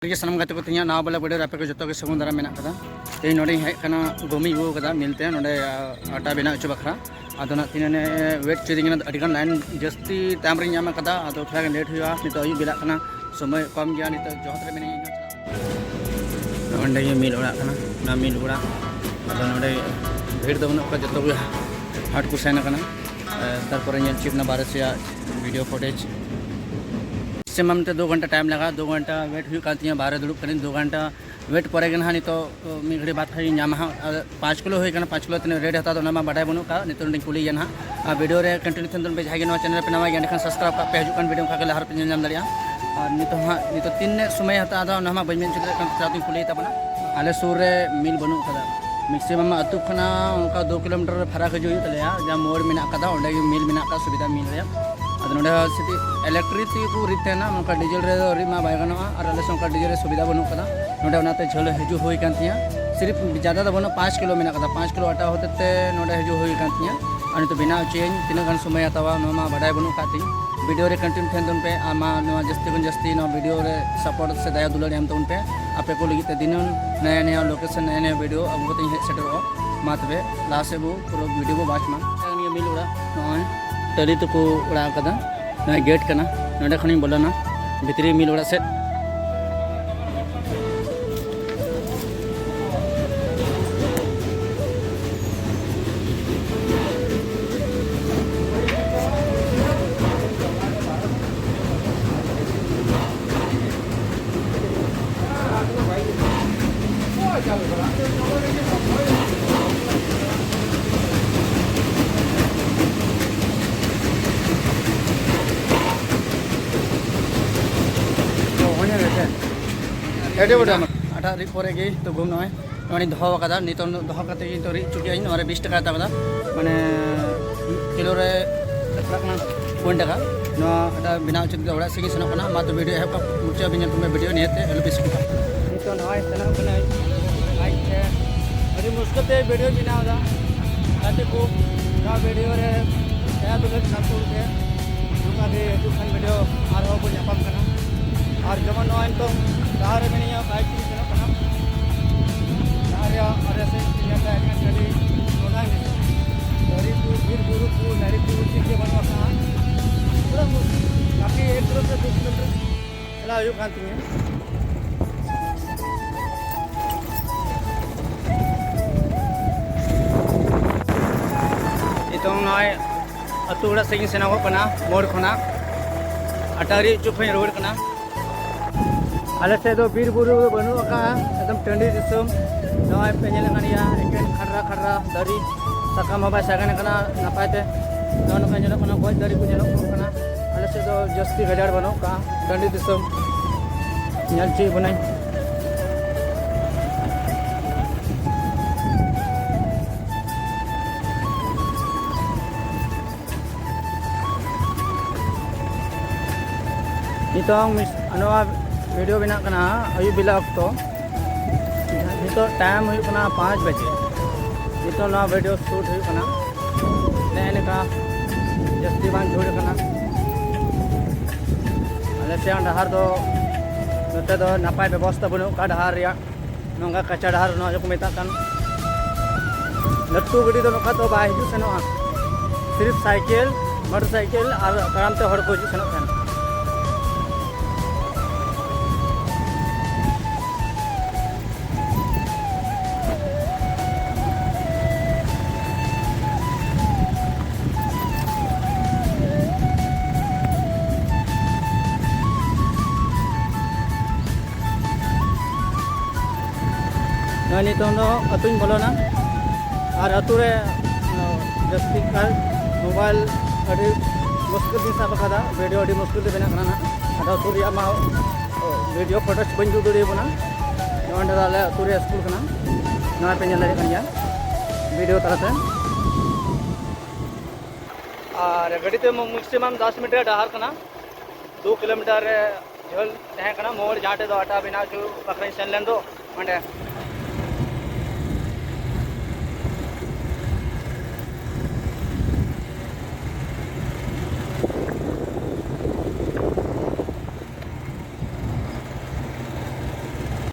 सनम गाते को तीन नाव बाला वीडियो आपे को जो सगुन दारा मेना कदा तेज नोडे हेकना गोमी गो कदा मिलते नोडे आटा बेना चो बखरा आदो तीन वेट चेजिंग अडिगान लाइन जस्ती टाइम रे नाम कदा आदो थोड़ा लेट हुआ नित अयु बेला कना समय कम गया नित जोहत रे मेने नोडे मिल ओड़ा कना ना मिल ओड़ा आदो नोडे भीड़ दो बनो का जतो हाट को सेना कना तारपर चिपना बारे से वीडियो फुटेज मैक्सिमम 2 घंटा टाइम लगा 2 घंटा वेट हुई काती बाहर दुड़ब कर 2 घंटा वेट पर नित घड़ी बात खाई नाम 5 किलो होना 5 किलो तीन रेट हता बाडा बनू का नित कुली ना वीडियो रे कंटिन्यू थन पे जहाँ चैनल पे नवा गया सब्सक्राइब पे हजून वीडियो का लहर पे नाम दाड़ा और नित तीन समय हता बी मेन कुली तबना आले सूर रे मिल बनू कदा मैक्सिमम अतु खना उनका 2 किलोमीटर फराक हजू तलेया जहाँ मोड़ में मिल में सुविधा मिल रहा अदे सिटी इलेक्ट्रिक को रितेना उनका डीजल रे मा बाय गनोआ और अले संका डीजल सुविधा बनू कदा नोडे उनाते झल हजू होई कांतिया सिर्फ ज़्यादा दो बनो 5 किलो में 5 किलो आटा होते नोडे हजू होई कांतिया और तो बिना चेंज तीन गन समय हतावा मा बाडाय बनू काती वीडियो रे कंटिन्यू थेन पे आमा जस्ती बन जस्ती वीडियो रे सपोर्ट से दया दुलार एम तउन पे आपे को लगी दिन नया नया लोकेशन नया नया वीडियो अब को हे सेटरो मा तबे लास्ट बो पूरा वीडियो बो बाच मा मिल उड़ा नय टली तो को उड़ा कदा ना गेट कना नोडे खनी बोलना भितरी मिल उड़ा सेट एडे बड़ा आटा रि परे गे तो घूम नय माने दहो कदा नित दहो कते तो रि चुकी इन और 20 टाका तबदा माने किलो रे कतना 1 टाका नो आटा बिना चुक ओड़ा सिगी सनो कना मा तो वीडियो है का मुचा बिना तुम वीडियो नेते एलो बिस्क नित नय सनो कना आई छे अरे मुश्किल ते वीडियो बिनावदा आते को का वीडियो रे या तो सापुर के नुका दे तो खान वीडियो आर हो को न्यापम कना और जमन नय तो दारे में नहीं बाइक की तरफ बना दारिया और ऐसे चिल्लाता है चली होना नहीं नरी को फिर गुरु को नरी को के बनवा का पूरा काफी एक तरफ से 2 किलोमीटर चला आयु कांती में इतो नय अतुड़ा से सेना को कना मोड़ खना अटारी चुपे रोड कना आले से तो बीर बुरु बनू का एकदम टंडी दिसम नय पेंजल कनिया एकेन खर्रा खर्रा दरी सकाम बाय सागन कना नपायते नन पेंजल कना गोज दरी को जलो कना आले से तो जस्ती गजाड़ बनू का टंडी दिसम नल ची बनाई नितों अनवा वीडियो बना कना अयु बिला तो नितो टाइम हुई कना 5 बजे नितो ना वीडियो शूट हुई कना लेने का जस्ती बान जोड़ कना अले से डहार दो नते दो नपाय व्यवस्था बनो का डहार या नंगा कच्चा डहार न जो मेता कन लट्टू गड़ी दो नका तो बाय हिजु सनो सिर्फ साइकिल मोटरसाइकिल और ताराम ते हड़ को हिजु सनो कन नितों अतुन बोलोना और अतु रे जस्ती का मोबाइल अभी मुश्किल दिन सब कदा वीडियो अभी मुश्किल बना ना अदा अतु रे मा वीडियो फोटो बन जुड़ दे बना नोंडे दाले अतु रे स्कूल कना ना पे नेल कनिया वीडियो तरते और गड़ी ते मैक्सिमम 10 मिनट डहार कना 2 किलोमीटर झल तहे कना मोड़ जाटे दो आटा बिना जो पकड़े सेन लेन दो मंडे